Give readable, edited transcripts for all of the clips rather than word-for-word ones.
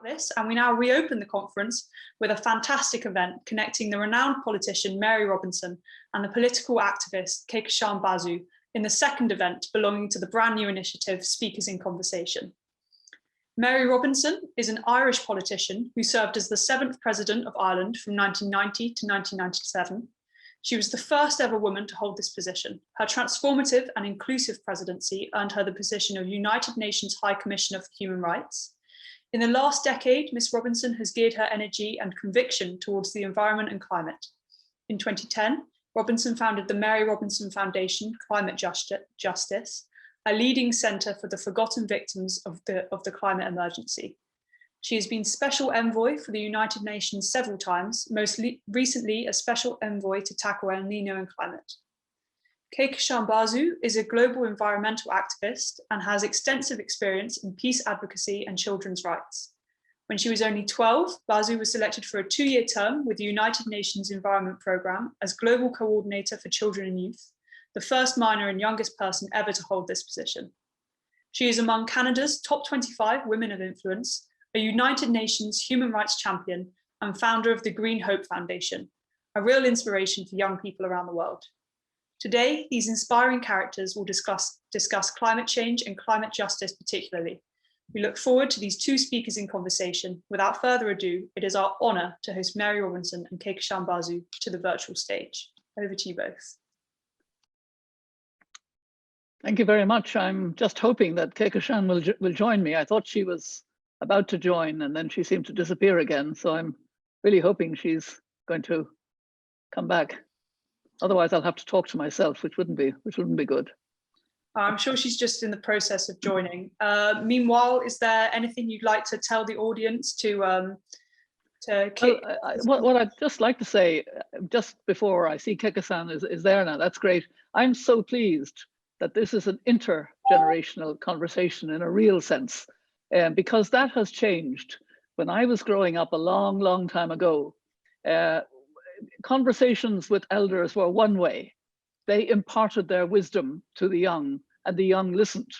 this, and we now reopen the conference with a fantastic event connecting the renowned politician Mary Robinson and the political activist Kehkashan Basu in the second event belonging to the brand new initiative Speakers in Conversation. Mary Robinson is an Irish politician who served as the 7th President of Ireland from 1990 to 1997. She was the first ever woman to hold this position. Her transformative and inclusive presidency earned her the position of United Nations High Commissioner for Human Rights. In the last decade, Ms. Robinson has geared her energy and conviction towards the environment and climate. In 2010, Robinson founded the Mary Robinson Foundation Climate Justice, a leading centre for the forgotten victims of the climate emergency. She has been Special Envoy for the United Nations several times, most recently a Special Envoy to tackle El Nino and climate. Kehkashan Basu is a global environmental activist and has extensive experience in peace advocacy and children's rights. When she was only 12, Basu was selected for a 2-year term with the United Nations Environment Programme as Global Coordinator for Children and Youth, the first minor and youngest person ever to hold this position. She is among Canada's top 25 women of influence, a United Nations human rights champion, and founder of the Green Hope Foundation, a real inspiration for young people around the world. Today, these inspiring characters will discuss climate change and climate justice particularly. We look forward to these two speakers in conversation. Without further ado, it is our honour to host Mary Robinson and Kehkashan Basu to the virtual stage. Over to you both. Thank you very much. I'm just hoping that Kehkashan will join me. I thought she was about to join and then she seemed to disappear again. So I'm really hoping she's going to come back. Otherwise, I'll have to talk to myself, which wouldn't be good. I'm sure she's just in the process of joining. Meanwhile, is there anything you'd like to tell the audience what I'd just like to say, just before I see Kehkashan is there now, that's great. I'm so pleased that this is an intergenerational conversation in a real sense, because that has changed. When I was growing up a long, long time ago, conversations with elders were one way. They imparted their wisdom to the young and the young listened.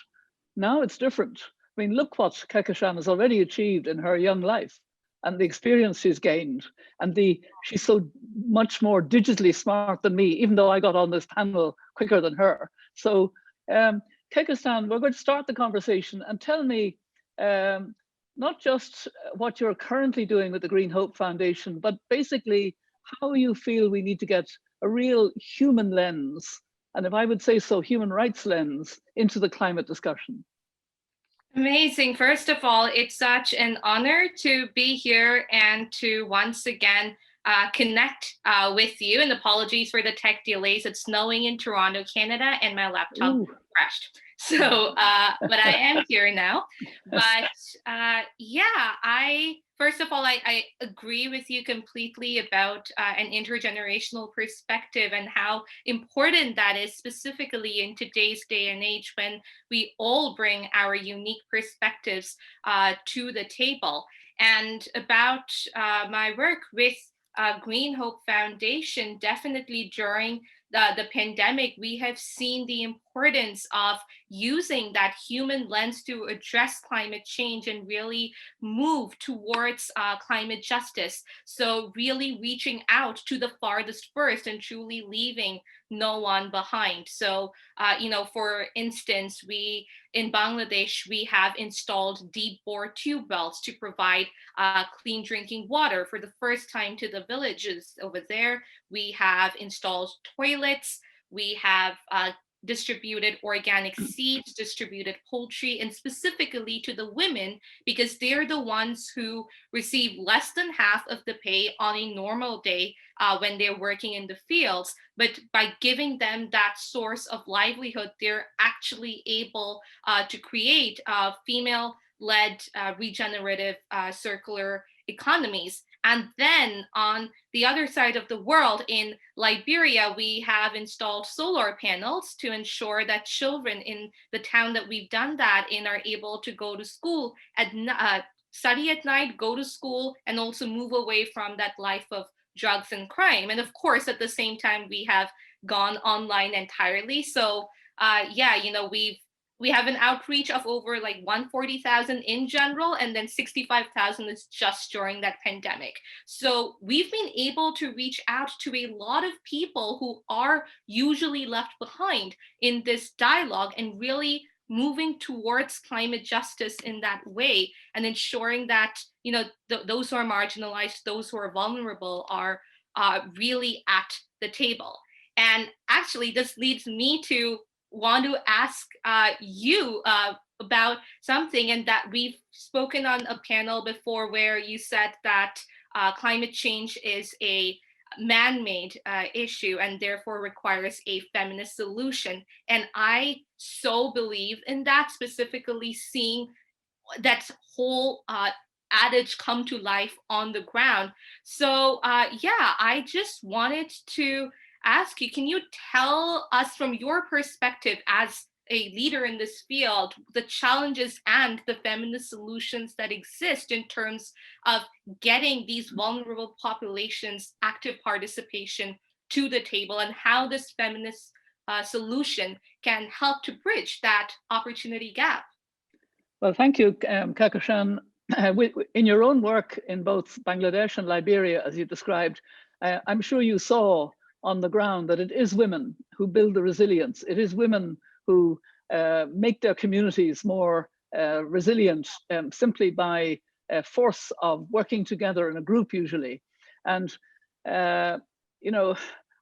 Now it's different. I mean, look what Kehkashan has already achieved in her young life and the experience she's gained. And she's so much more digitally smart than me, even though I got on this panel quicker than her. So Kehkashan, we're going to start the conversation and tell me not just what you're currently doing with the Green Hope Foundation, but basically how you feel we need to get a real human lens, and if I would say so, human rights lens into the climate discussion. Amazing. First of all, it's such an honor to be here and to once again connect with you. And apologies for the tech delays. It's snowing in Toronto, Canada, and my laptop crashed. So, but I am here now. But yeah, first of all, I agree with you completely about an intergenerational perspective and how important that is, specifically in today's day and age when we all bring our unique perspectives to the table. And about my work with Green Hope Foundation, definitely during the pandemic, we have seen the importance of using that human lens to address climate change and really move towards climate justice. So really reaching out to the farthest first and truly leaving no one behind. So, for instance, in Bangladesh, we have installed deep bore tube wells to provide clean drinking water for the first time to the villages over there. We have installed toilets. We have distributed organic seeds, distributed poultry, and specifically to the women, because they're the ones who receive less than half of the pay on a normal day when they're working in the fields. But by giving them that source of livelihood, they're actually able to create female-led regenerative circular economies. And then on the other side of the world, in Liberia, we have installed solar panels to ensure that children in the town that we've done that in are able to go to school, study at night, go to school, and also move away from that life of drugs and crime. And of course, at the same time, we have gone online entirely. So we have an outreach of over like 140,000 in general, and then 65,000 is just during that pandemic. So we've been able to reach out to a lot of people who are usually left behind in this dialogue, and really moving towards climate justice in that way, and ensuring that, you know, those who are marginalized, those who are vulnerable, are really at the table. And actually, this leads me to want to ask you about something, and that we've spoken on a panel before where you said that climate change is a man-made issue and therefore requires a feminist solution. And I so believe in that, specifically seeing that whole adage come to life on the ground. So yeah, I just wanted to ask you, can you tell us from your perspective as a leader in this field, the challenges and the feminist solutions that exist in terms of getting these vulnerable populations active participation to the table, and how this feminist solution can help to bridge that opportunity gap? Well, thank you, Kehkashan. In your own work in both Bangladesh and Liberia, as you described, I'm sure you saw on the ground that it is women who build the resilience. It is women who make their communities more resilient simply by force of working together in a group usually. And, you know,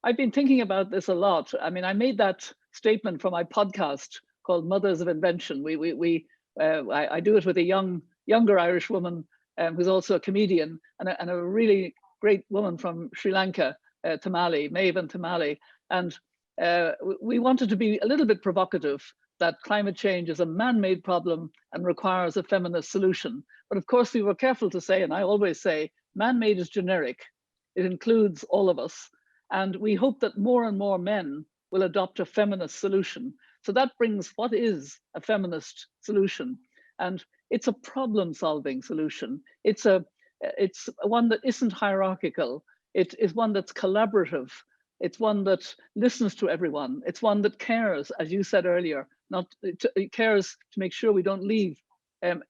I've been thinking about this a lot. I mean, I made that statement for my podcast called Mothers of Invention. I do it with a younger Irish woman who's also a comedian, and a really great woman from Sri Lanka, Tamale, Maven Tamale. And we wanted to be a little bit provocative, that climate change is a man-made problem and requires a feminist solution. But of course, we were careful to say, and I always say, man-made is generic. It includes all of us. And we hope that more and more men will adopt a feminist solution. So that brings what is a feminist solution. And it's a problem-solving solution. It's one that isn't hierarchical. It is one that's collaborative. It's one that listens to everyone. It's one that cares, as you said earlier, it cares to make sure we don't leave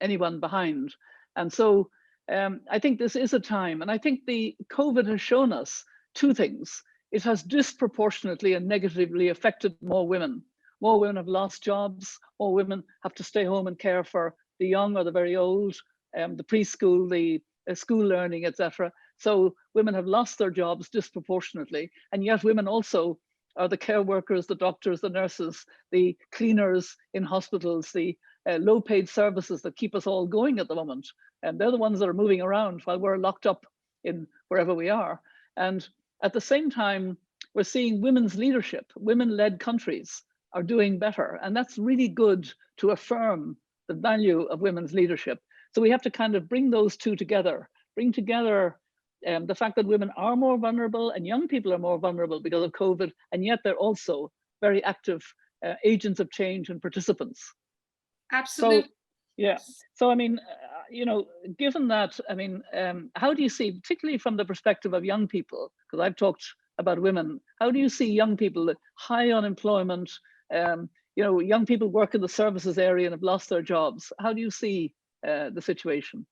anyone behind. And so I think this is a time, and I think the COVID has shown us two things. It has disproportionately and negatively affected more women. More women have lost jobs. More women have to stay home and care for the young or the very old, the preschool, the school learning, etc. So women have lost their jobs disproportionately, and yet women also are the care workers, the doctors, the nurses, the cleaners in hospitals, the low-paid services that keep us all going at the moment. And they're the ones that are moving around while we're locked up in wherever we are. And at the same time, we're seeing women's leadership. Women-led countries are doing better, and that's really good to affirm the value of women's leadership. So we have to kind of bring those two together, bring together the fact that women are more vulnerable and young people are more vulnerable because of COVID, and yet they're also very active agents of change and participants. Absolutely. So, yeah. So, I mean, you know, given that, I mean, how do you see, particularly from the perspective of young people, because I've talked about women, how do you see young people, high unemployment, you know, young people work in the services area and have lost their jobs? How do you see the situation?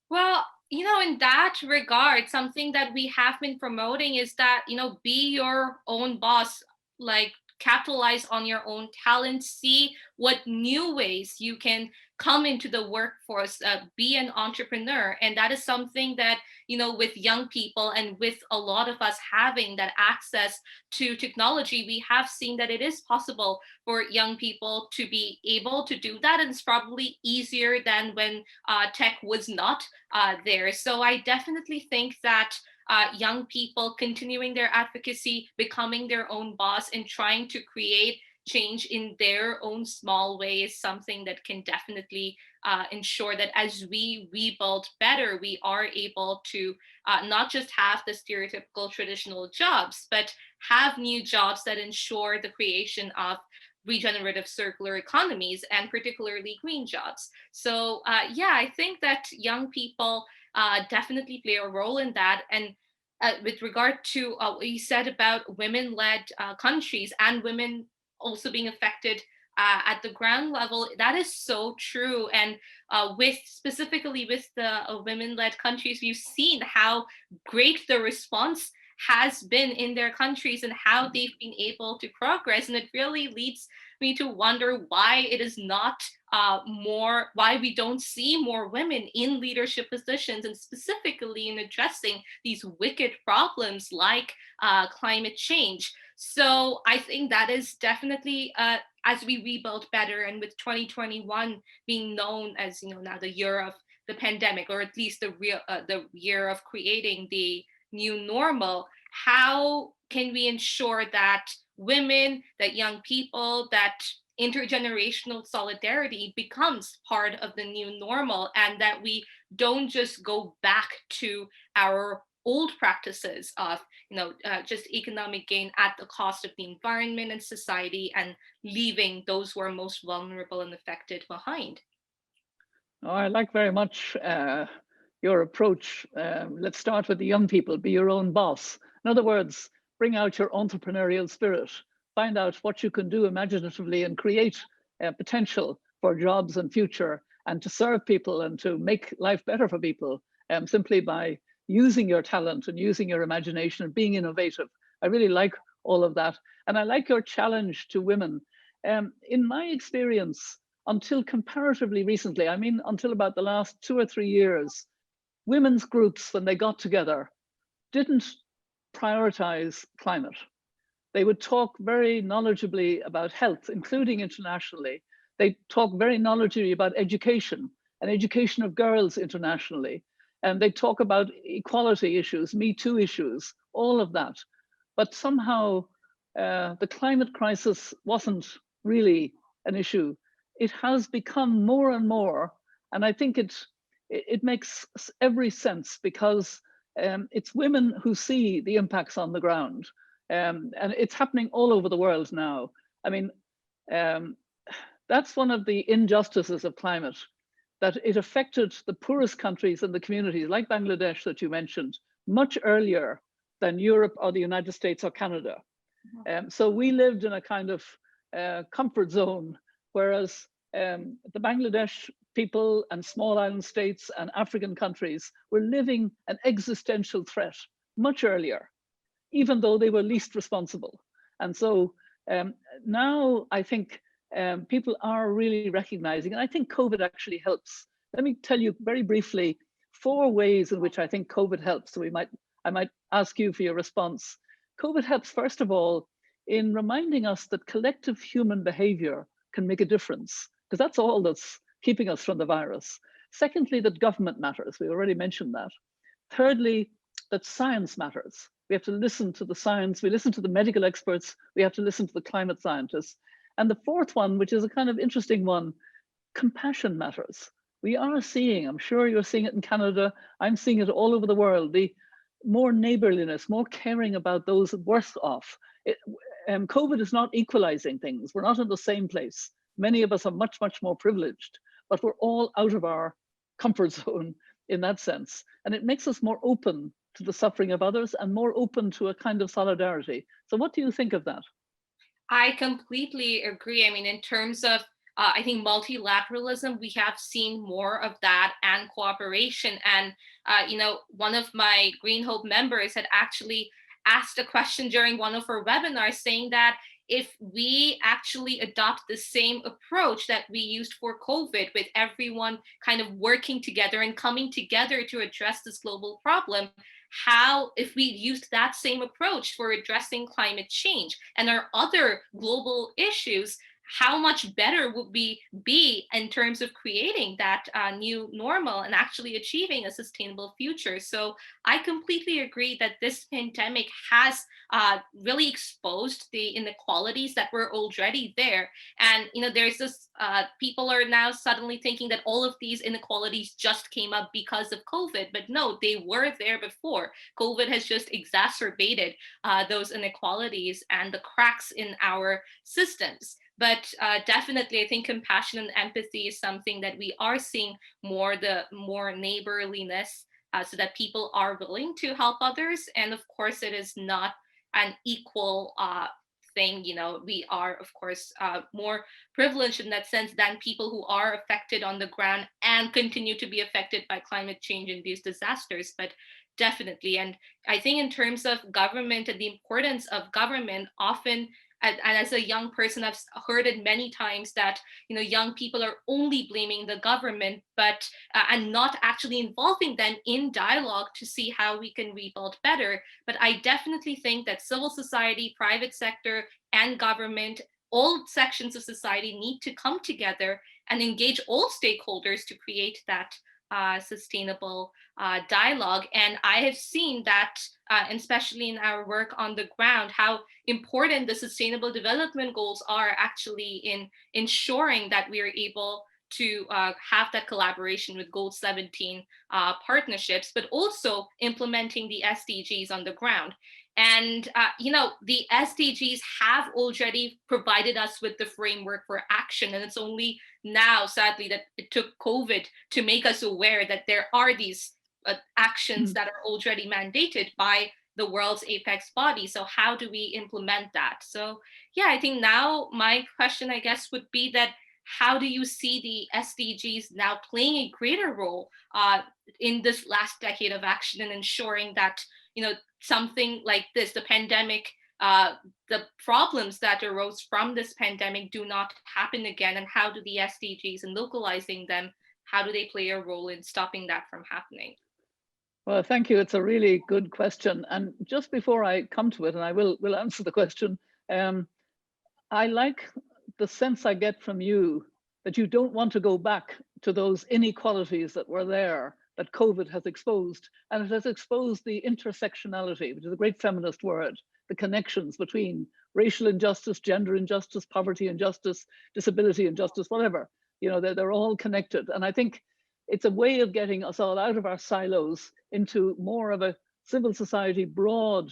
Well, you know, in that regard, something that we have been promoting is that, you know, be your own boss, like capitalize on your own talent, see what new ways you can come into the workforce, be an entrepreneur. And that is something that, you know, with young people and with a lot of us having that access to technology, we have seen that it is possible for young people to be able to do that. And it's probably easier than when tech was not there. So I definitely think that young people continuing their advocacy, becoming their own boss, and trying to create change in their own small way is something that can definitely ensure that as we rebuild better, we are able to not just have the stereotypical traditional jobs, but have new jobs that ensure the creation of regenerative circular economies, and particularly green jobs. So yeah, I think that young people definitely play a role in that. And with regard to what you said about women-led countries and women also being affected at the ground level, that is so true. And specifically with the women-led countries, we've seen how great the response has been in their countries and how they've been able to progress. And it really leads me to wonder why it is not why we don't see more women in leadership positions, and specifically in addressing these wicked problems like climate change. So I think that is definitely, as we rebuild better, and with 2021 being known as, now the year of the pandemic, or at least the year of creating the new normal, how can we ensure that women, that young people, that intergenerational solidarity becomes part of the new normal, and that we don't just go back to our old practices of just economic gain at the cost of the environment and society, and leaving those who are most vulnerable and affected behind. Oh, I like very much your approach. Let's start with the young people. Be your own boss. In other words, bring out your entrepreneurial spirit. Find out what you can do imaginatively and create potential for jobs and future, and to serve people and to make life better for people simply by using your talent and using your imagination and being innovative. I really like all of that. And I like your challenge to women. In my experience, until comparatively recently, I mean, until about the last 2 or 3 years, women's groups, when they got together, didn't prioritize climate. They would talk very knowledgeably about health, including internationally. They talk very knowledgeably about education and education of girls internationally. And they talk about equality issues, Me Too issues, all of that. But somehow the climate crisis wasn't really an issue. It has become more and more, and I think it makes every sense, because it's women who see the impacts on the ground, and it's happening all over the world now. I mean, that's one of the injustices of climate, that it affected the poorest countries and the communities like Bangladesh that you mentioned much earlier than Europe or the United States or Canada. So we lived in a kind of comfort zone, whereas the Bangladesh people and small island states and African countries were living an existential threat much earlier, even though they were least responsible. And so now I think people are really recognizing, and I think COVID actually helps. Let me tell you very briefly 4 ways in which I think COVID helps. So I might ask you for your response. COVID helps, first of all, in reminding us that collective human behavior can make a difference, because that's all that's keeping us from the virus. Secondly, that government matters. We already mentioned that. Thirdly, that science matters. We have to listen to the science. We listen to the medical experts. We have to listen to the climate scientists. And the fourth one, which is a kind of interesting one, compassion matters. We are seeing, I'm sure you're seeing it in Canada, I'm seeing it all over the world, the more neighborliness, more caring about those worse off. COVID is not equalizing things. We're not in the same place. Many of us are much, much more privileged, but we're all out of our comfort zone in that sense. And it makes us more open to the suffering of others and more open to a kind of solidarity. So what do you think of that? I completely agree. I mean, in terms of, I think multilateralism, we have seen more of that, and cooperation. And, one of my Green Hope members had actually asked a question during one of her webinars, saying that if we actually adopt the same approach that we used for COVID, with everyone kind of working together and coming together to address this global problem, if we used that same approach for addressing climate change and our other global issues, how much better would we be in terms of creating that new normal and actually achieving a sustainable future? So I completely agree that this pandemic has really exposed the inequalities that were already there. And there's this people are now suddenly thinking that all of these inequalities just came up because of COVID, but no, they were there before. COVID has just exacerbated those inequalities and the cracks in our systems. But definitely, I think compassion and empathy is something that we are seeing more, the more neighborliness, so that people are willing to help others. And of course, it is not an equal thing. We are, of course, more privileged in that sense than people who are affected on the ground and continue to be affected by climate change induced disasters. But definitely. And I think in terms of government and the importance of government, often, and as a young person, I've heard it many times that young people are only blaming the government, but and not actually involving them in dialogue to see how we can rebuild better. But I definitely think that civil society, private sector, and government, all sections of society need to come together and engage all stakeholders to create that sustainable dialogue. And I have seen that, and especially in our work on the ground, how important the sustainable development goals are actually in ensuring that we are able to have that collaboration with Goal 17 partnerships, but also implementing the SDGs on the ground. And, the SDGs have already provided us with the framework for action. And it's only now, sadly, that it took COVID to make us aware that there are these actions that are already mandated by the world's apex body. So how do we implement that? So, yeah, I think now my question, I guess, would be that how do you see the SDGs now playing a greater role in this last decade of action and ensuring that, something like this, the pandemic, the problems that arose from this pandemic do not happen again? And how do the SDGs and localizing them, how do they play a role in stopping that from happening? Well, thank you. It's a really good question. And just before I come to it, and I will answer the question, I like the sense I get from you that you don't want to go back to those inequalities that were there, that COVID has exposed. And it has exposed the intersectionality, which is a great feminist word, the connections between racial injustice, gender injustice, poverty injustice, disability injustice, whatever. They're all connected. And I think it's a way of getting us all out of our silos into more of a civil society broad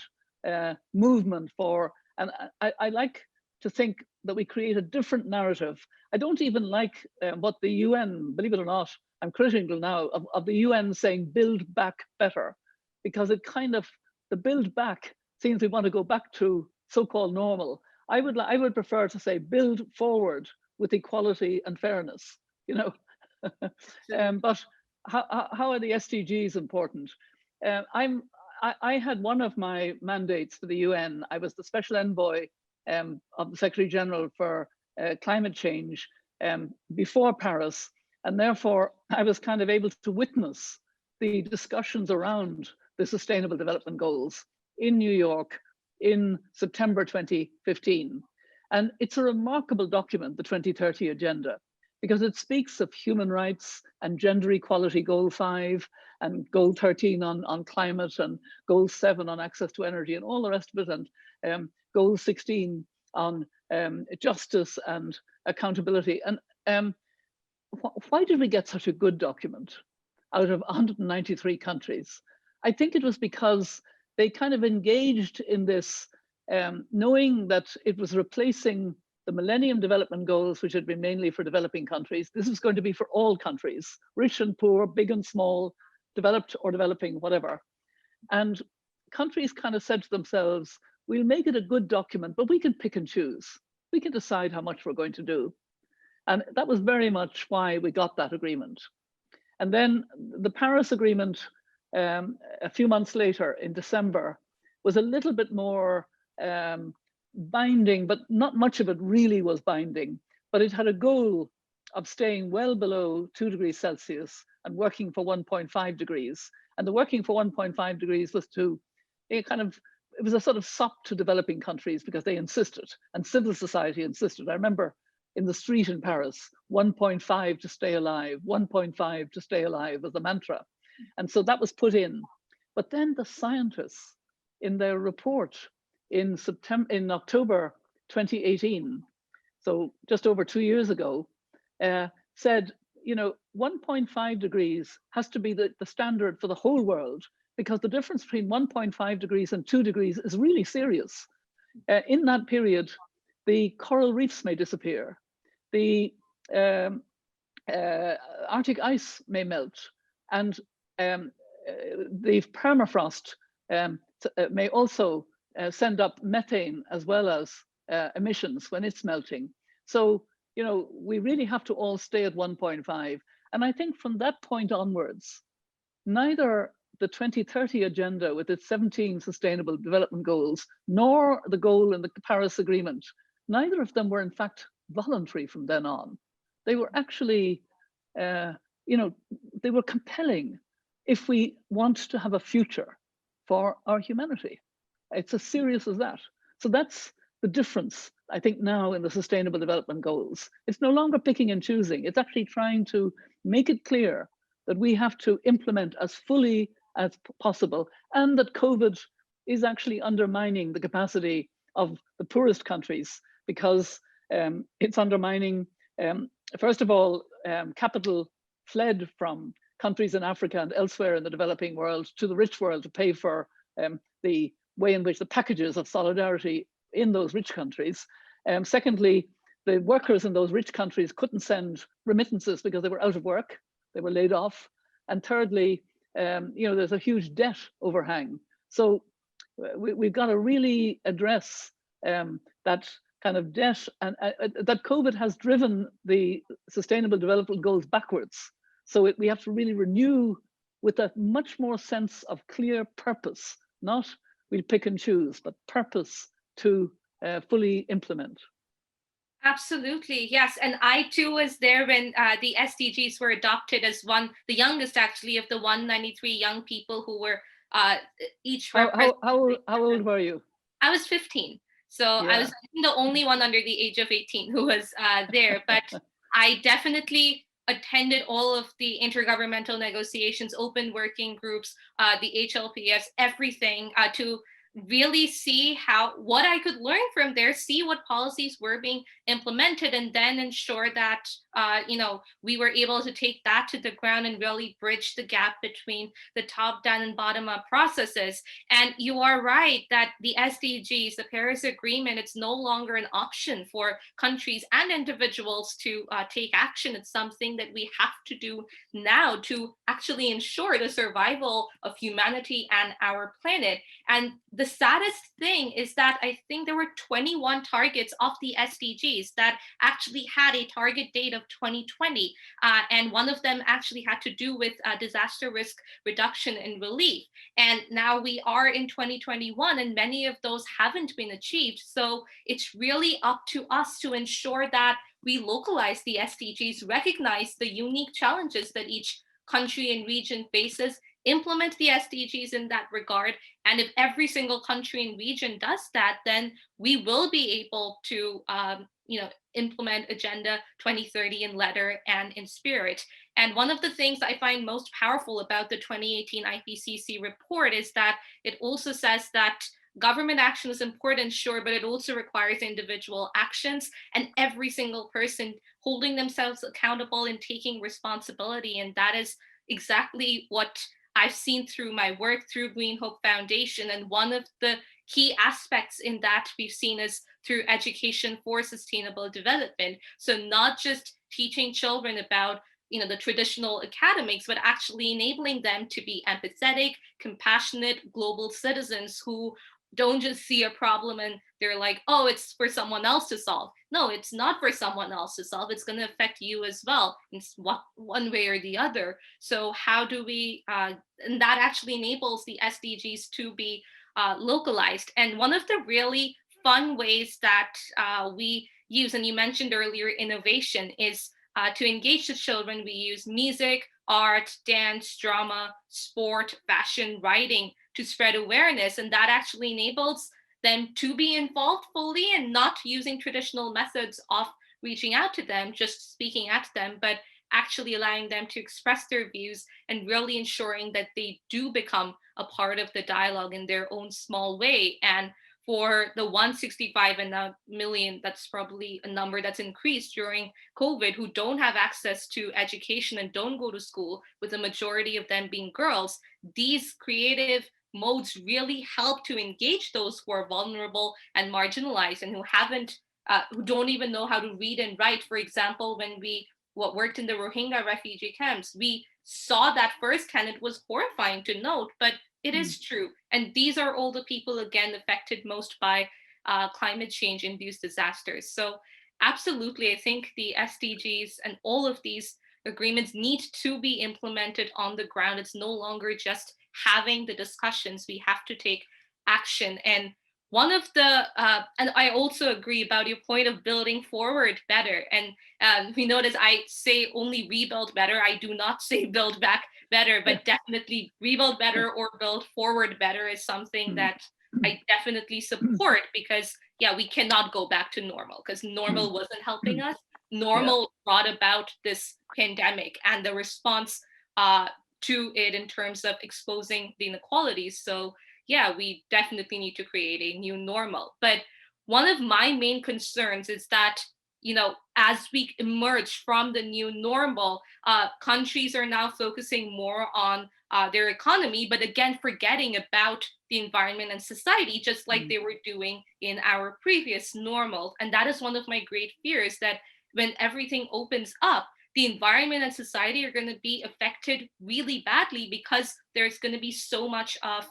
movement for, and I like to think that we create a different narrative. I don't even like what the UN, believe it or not, I'm critical now of the UN saying build back better, because it kind of, the build back seems we want to go back to so-called normal. I would prefer to say build forward with equality and fairness, but how are the SDGs important? I had one of my mandates for the UN. I was the special envoy of the Secretary General for climate change before Paris. And therefore, I was kind of able to witness the discussions around the Sustainable Development Goals in New York in September 2015. And it's a remarkable document, the 2030 Agenda, because it speaks of human rights and gender equality, Goal 5, and Goal 13 on climate, and Goal 7 on access to energy, and all the rest of it, and Goal 16 on justice and accountability. And why did we get such a good document out of 193 countries? I think it was because they kind of engaged in this, knowing that it was replacing the Millennium Development Goals, which had been mainly for developing countries. This was going to be for all countries, rich and poor, big and small, developed or developing, whatever. And countries kind of said to themselves, we'll make it a good document, but we can pick and choose. We can decide how much we're going to do. And that was very much why we got that agreement. And then the Paris Agreement, a few months later in December, was a little bit more binding, but not much of it really was binding. But it had a goal of staying well below 2 degrees Celsius and working for 1.5 degrees. And the working for 1.5 degrees was to it was a sort of sop to developing countries because they insisted, and civil society insisted. I remember in the street in Paris, 1.5 to stay alive, 1.5 to stay alive was the mantra. And so that was put in. But then the scientists in their report in October 2018, so just over 2 years ago, said, 1.5 degrees has to be the standard for the whole world, because the difference between 1.5 degrees and 2 degrees is really serious. In that period, the coral reefs may disappear, the Arctic ice may melt, and the permafrost may also send up methane as well as emissions when it's melting. So, we really have to all stay at 1.5. And I think from that point onwards, neither the 2030 agenda with its 17 sustainable development goals, nor the goal in the Paris Agreement, neither of them were in fact voluntary from then on. They were actually, they were compelling if we want to have a future for our humanity. It's as serious as that. So that's the difference, I think, now in the Sustainable Development Goals. It's no longer picking and choosing. It's actually trying to make it clear that we have to implement as fully as possible, and that COVID is actually undermining the capacity of the poorest countries, because it's undermining, first of all, capital fled from countries in Africa and elsewhere in the developing world to the rich world to pay for the way in which the packages of solidarity in those rich countries. Secondly, the workers in those rich countries couldn't send remittances because they were out of work, they were laid off. And thirdly, there's a huge debt overhang. So we've got to really address that kind of debt, and that COVID has driven the Sustainable Development Goals backwards. So we have to really renew with a much more sense of clear purpose, not we'll pick and choose, but purpose to fully implement. Absolutely, yes. And I too was there when the SDGs were adopted as the youngest actually of the 193 young people who were each how old were you? I was 15. So yeah. I was the only one under the age of 18 who was there. But I definitely attended all of the intergovernmental negotiations, open working groups, the HLPS, everything to really see what I could learn from there, see what policies were being implemented, and then ensure that we were able to take that to the ground and really bridge the gap between the top down and bottom up processes. And you are right that the SDGs, the Paris Agreement, it's no longer an option for countries and individuals to take action. It's something that we have to do now to actually ensure the survival of humanity and our planet. And the saddest thing is that I think there were 21 targets of the SDGs that actually had a target date of 2020. And one of them actually had to do with disaster risk reduction and relief. And now we are in 2021 and many of those haven't been achieved. So it's really up to us to ensure that we localize the SDGs, recognize the unique challenges that each country and region faces, implement the SDGs in that regard. And if every single country and region does that, then we will be able to implement Agenda 2030 in letter and in spirit. And one of the things I find most powerful about the 2018 IPCC report is that it also says that government action is important, sure, but it also requires individual actions and every single person holding themselves accountable and taking responsibility. And that is exactly what I've seen through my work through Green Hope Foundation. And one of the key aspects in that we've seen is through education for sustainable development. So not just teaching children about the traditional academics, but actually enabling them to be empathetic, compassionate global citizens who don't just see a problem and they're like, oh, it's for someone else to solve. No, it's not for someone else to solve. It's going to affect you as well in one way or the other. So how do we, and that actually enables the SDGs to be localized. And one of the really fun ways that we use, and you mentioned earlier, innovation, is to engage the children. We use music, art, dance, drama, sport, fashion, writing to spread awareness. And that actually enables them to be involved fully and not using traditional methods of reaching out to them, just speaking at them, but actually allowing them to express their views and really ensuring that they do become a part of the dialogue in their own small way. And for the 165 and a million, that's probably a number that's increased during COVID, who don't have access to education and don't go to school, with the majority of them being girls, these creative modes really help to engage those who are vulnerable and marginalized and who don't even know how to read and write. For example, when we worked in the Rohingya refugee camps, we saw that firsthand. It was horrifying to note, but it is true. And these are all the people, again, affected most by climate change induced disasters. So absolutely, I think the SDGs and all of these agreements need to be implemented on the ground. It's no longer just having the discussions. We have to take action. And one of the, and I also agree about your point of building forward better. And we notice I say only rebuild better. I do not say build back better, but definitely rebuild better or build forward better is something that I definitely support, because yeah, we cannot go back to normal, because normal wasn't helping us. Normal brought about this pandemic and the response to it in terms of exposing the inequalities. So yeah, we definitely need to create a new normal. But one of my main concerns is that, you know, as we emerge from the new normal, countries are now focusing more on their economy, but again, forgetting about the environment and society, just like they were doing in our previous normal. And that is one of my great fears, that when everything opens up, the environment and society are going to be affected really badly, because there's going to be so much of,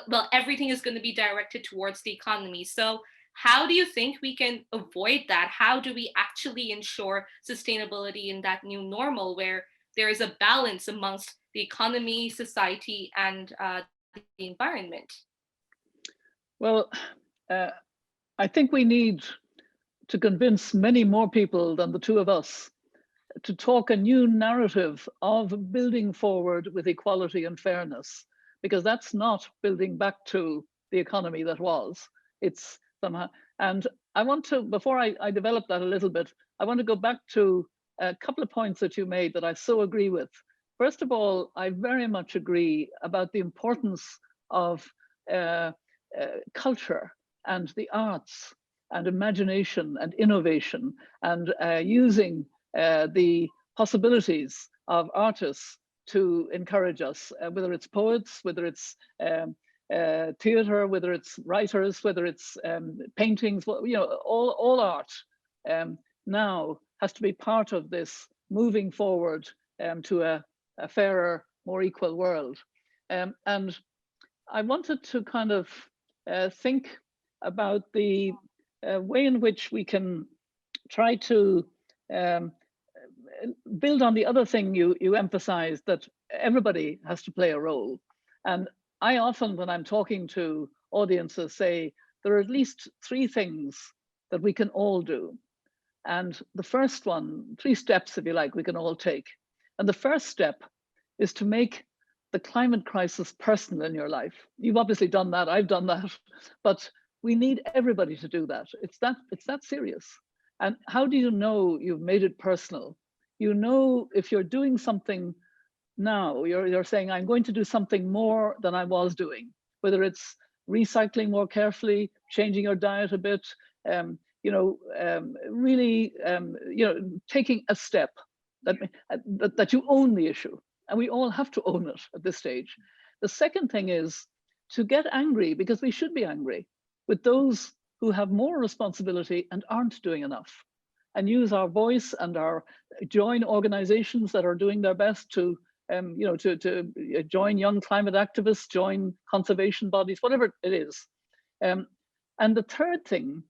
well, everything is going to be directed towards the economy. So how do you think we can avoid that? How do we actually ensure sustainability in that new normal, where there is a balance amongst the economy, society, and the environment? Well, I think we need to convince many more people than the two of us to talk a new narrative of building forward with equality and fairness, because that's not building back to the economy that was. It's somehow, and I want to, before I develop that a little bit, I want to go back to a couple of points that you made that I so agree with. First of all, I very much agree about the importance of culture and the arts and imagination and innovation, and using the possibilities of artists to encourage us, whether it's poets, whether it's theater, whether it's writers, whether it's paintings, you know, all art now has to be part of this moving forward to a fairer, more equal world. And I wanted to kind of think about the way in which we can try to build on the other thing you emphasized, that everybody has to play a role. And I often, when I'm talking to audiences, say there are at least three things that we can all do. And the first one, three steps, if you like, we can all take. And the first step is to make the climate crisis personal in your life. You've obviously done that, I've done that, but we need everybody to do that. It's that serious. And how do you know you've made it personal? You know, if you're doing something now, you're saying, I'm going to do something more than I was doing, whether it's recycling more carefully, changing your diet a bit, really, taking a step that you own the issue. And we all have to own it at this stage. The second thing is to get angry, because we should be angry with those who have more responsibility and aren't doing enough, and use our voice and our join organizations that are doing their best to join young climate activists, join conservation bodies, whatever it is. And the third thing,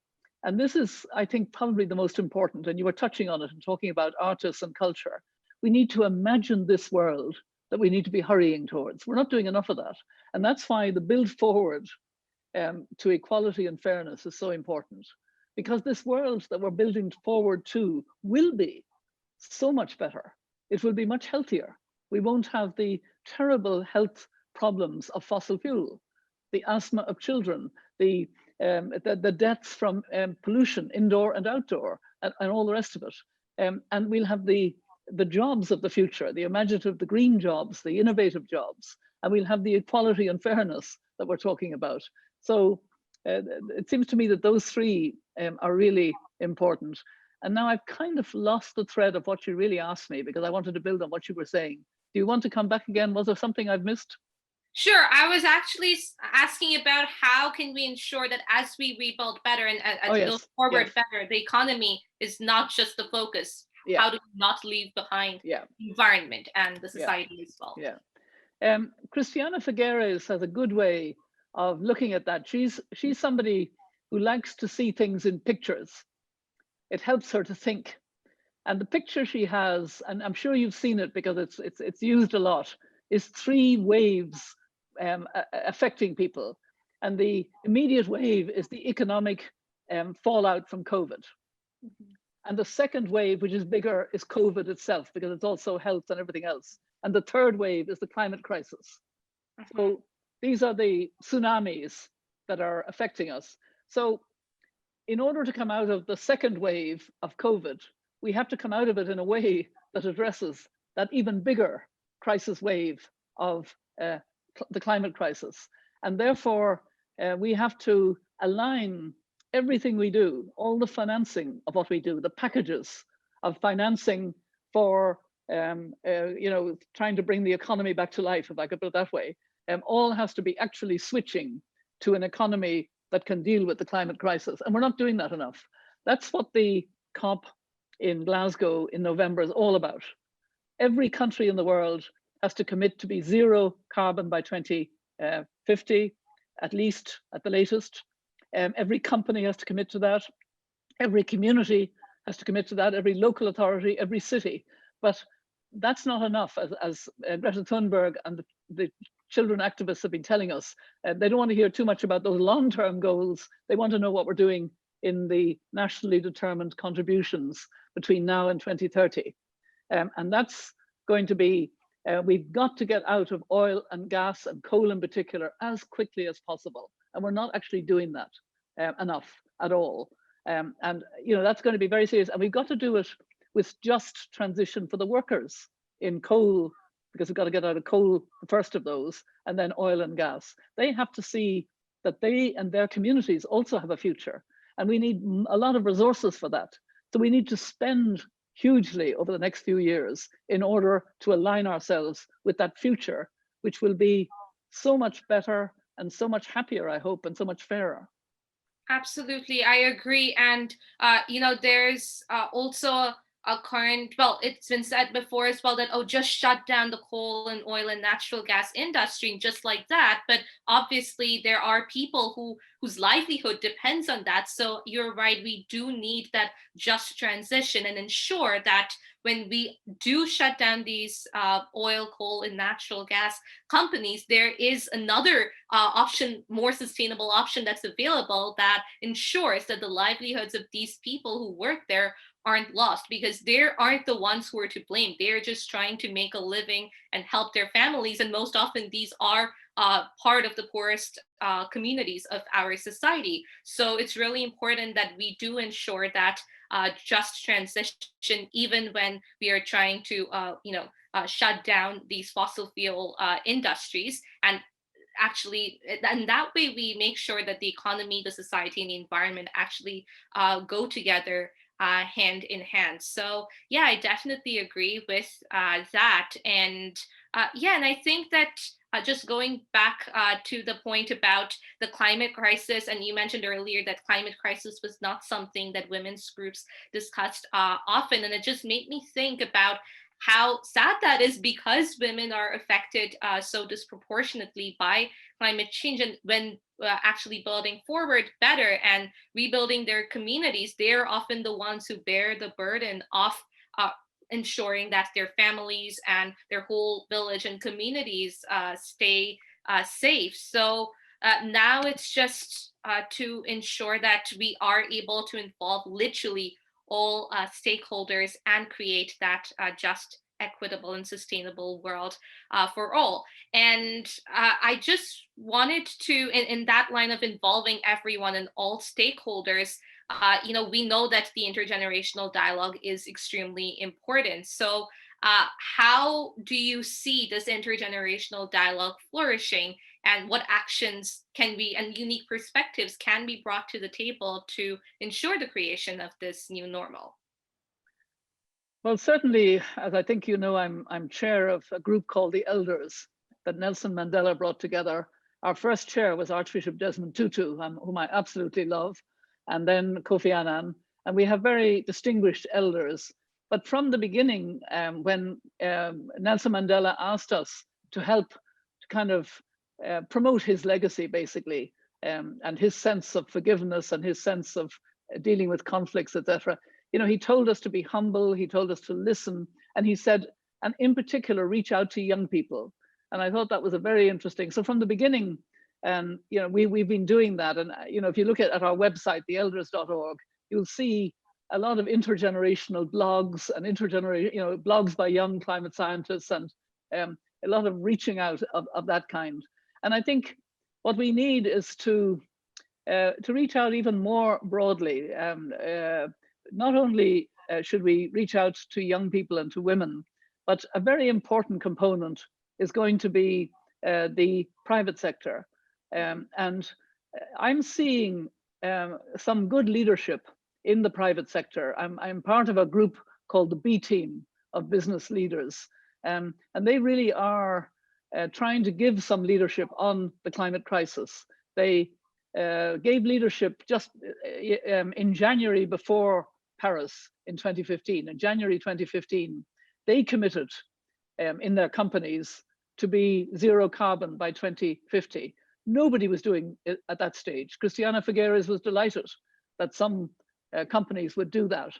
and this is, I think, probably the most important, and you were touching on it and talking about artists and culture, we need to imagine this world that we need to be hurrying towards. We're not doing enough of that. And that's why the build forward to equality and fairness is so important, because this world that we're building forward to will be so much better. It will be much healthier. We won't have the terrible health problems of fossil fuel, the asthma of children, the deaths from pollution, indoor and outdoor, and all the rest of it. And we'll have the jobs of the future, the imaginative, the green jobs, the innovative jobs, and we'll have the equality and fairness that we're talking about. So it seems to me that those three are really important. And now I've kind of lost the thread of what you really asked me, because I wanted to build on what you were saying. Do you want to come back again? Was there something I've missed? Sure. I was actually asking about how can we ensure that as we rebuild better and build forward better, the economy is not just the focus. Yeah. How do we not leave behind the environment and the society as well? Christiana Figueres has a good way of looking at that. She's somebody who likes to see things in pictures. It helps her to think. And the picture she has, and I'm sure you've seen it because it's used a lot, is 3 waves affecting people. And the immediate wave is the economic fallout from COVID. Mm-hmm. And the second wave, which is bigger, is COVID itself, because it's also health and everything else. And the third wave is the climate crisis. Mm-hmm. So these are the tsunamis that are affecting us. So in order to come out of the second wave of COVID, we have to come out of it in a way that addresses that even bigger crisis wave of the climate crisis. And therefore, we have to align everything we do, all the financing of what we do, the packages of financing for trying to bring the economy back to life, if I could put it that way, all has to be actually switching to an economy that can deal with the climate crisis. And we're not doing that enough. That's what the COP in Glasgow in November is all about. Every country in the world has to commit to be 0 carbon by 2050, at least, at the latest. Every company has to commit to that. Every community has to commit to that, every local authority, every city. But that's not enough, as Greta Thunberg and the children activists have been telling us. They don't want to hear too much about those long-term goals. They want to know what we're doing in the nationally determined contributions between now and 2030. And that's going to be, we've got to get out of oil and gas and coal in particular as quickly as possible. And we're not actually doing that enough at all. And that's going to be very serious. And we've got to do it with just transition for the workers in coal, because we've got to get out of coal, the first of those, and then oil and gas. They have to see that they and their communities also have a future. And we need a lot of resources for that. So we need to spend hugely over the next few years in order to align ourselves with that future, which will be so much better and so much happier, I hope, and so much fairer. Absolutely, I agree. And, there's also a current, well, it's been said before as well that, just shut down the coal and oil and natural gas industry just like that. But obviously there are people whose livelihood depends on that. So you're right, we do need that just transition and ensure that when we do shut down these oil, coal, and natural gas companies, there is another option, more sustainable option that's available that ensures that the livelihoods of these people who work there aren't lost, because they aren't the ones who are to blame. They're just trying to make a living and help their families. And most often these are part of the poorest communities of our society. So it's really important that we do ensure that just transition, even when we are trying to, shut down these fossil fuel industries. And actually, and that way we make sure that the economy, the society, and the environment actually go together hand in hand. So yeah, I definitely agree with that. And and I think that just going back to the point about the climate crisis, and you mentioned earlier that climate crisis was not something that women's groups discussed often, and it just made me think about how sad that is, because women are affected so disproportionately by climate change. And when actually building forward better and rebuilding their communities, they're often the ones who bear the burden of ensuring that their families and their whole village and communities stay safe. So now it's just to ensure that we are able to involve literally all stakeholders and create that just, equitable, and sustainable world for all. And I just wanted to, in that line of involving everyone and all stakeholders, we know that the intergenerational dialogue is extremely important. So how do you see this intergenerational dialogue flourishing, and what actions can we, and unique perspectives can be brought to the table to ensure the creation of this new normal? Well, certainly, as I think you know, I'm chair of a group called the Elders that Nelson Mandela brought together. Our first chair was Archbishop Desmond Tutu, whom I absolutely love, and then Kofi Annan. And we have very distinguished elders. But from the beginning, when Nelson Mandela asked us to help to kind of promote his legacy, basically, and his sense of forgiveness and his sense of dealing with conflicts, etc. He told us to be humble, he told us to listen, and he said, and in particular, reach out to young people. And I thought that was a very interesting. So from the beginning, we've been doing that. And if you look at our website, theelders.org, you'll see a lot of intergenerational blogs and blogs by young climate scientists, and a lot of reaching out of that kind. And I think what we need is to reach out even more broadly. Not only should we reach out to young people and to women, but a very important component is going to be the private sector. And I'm seeing some good leadership in the private sector. I'm part of a group called the B Team of business leaders. And they really are trying to give some leadership on the climate crisis. They gave leadership just in January before Paris in 2015. In January 2015, they committed in their companies to be zero carbon by 2050. Nobody was doing it at that stage. Christiana Figueres was delighted that some companies would do that.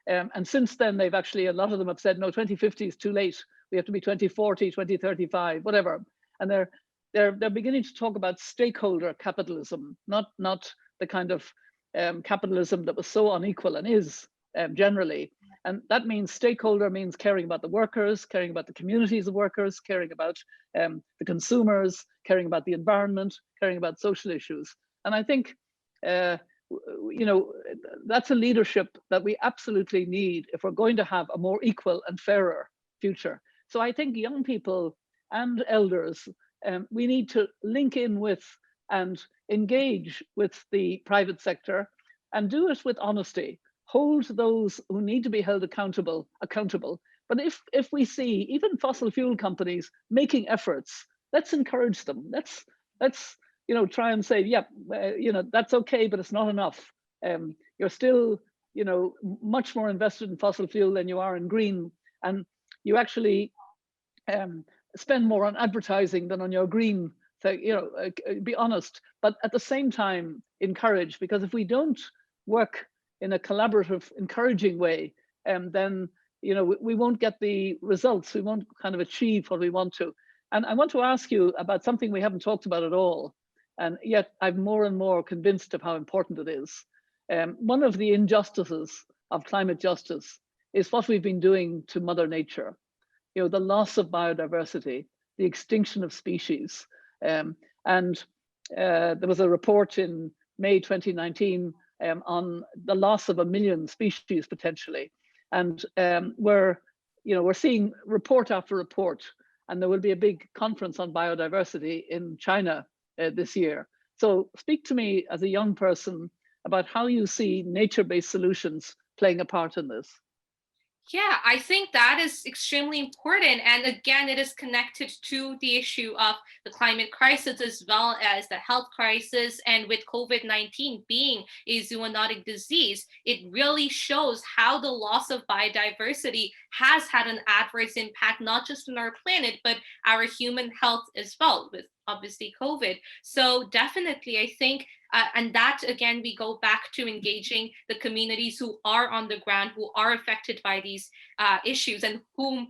And since then, they've actually, a lot of them have said, no, 2050 is too late. We have to be 2040, 2035, whatever. And they're beginning to talk about stakeholder capitalism, not the kind of capitalism that was so unequal and is generally. And that means stakeholder means caring about the workers, caring about the communities of workers, caring about the consumers, caring about the environment, caring about social issues. And I think, that's a leadership that we absolutely need if we're going to have a more equal and fairer future. So I think young people and elders, we need to link in with and engage with the private sector and do it with honesty. Hold those who need to be held accountable. But if we see even fossil fuel companies making efforts, let's encourage them. Let's try and say, yeah, that's okay, but it's not enough. You're still, much more invested in fossil fuel than you are in green, and you actually spend more on advertising than on your green. So, be honest, but at the same time, encourage, because if we don't work in a collaborative, encouraging way, then we won't get the results. We won't kind of achieve what we want to. And I want to ask you about something we haven't talked about at all, and yet I'm more and more convinced of how important it is. One of the injustices of climate justice is what we've been doing to Mother Nature. The loss of biodiversity, the extinction of species. There was a report in May 2019 on the loss of 1 million species potentially. And we're seeing report after report, and there will be a big conference on biodiversity in China this year. So speak to me as a young person about how you see nature-based solutions playing a part in this. Yeah, I think that is extremely important. And again, it is connected to the issue of the climate crisis as well as the health crisis. And with COVID-19 being a zoonotic disease, it really shows how the loss of biodiversity has had an adverse impact, not just on our planet, but our human health as well, with obviously COVID. So definitely, I think and that, again, we go back to engaging the communities who are on the ground, who are affected by these issues, and whom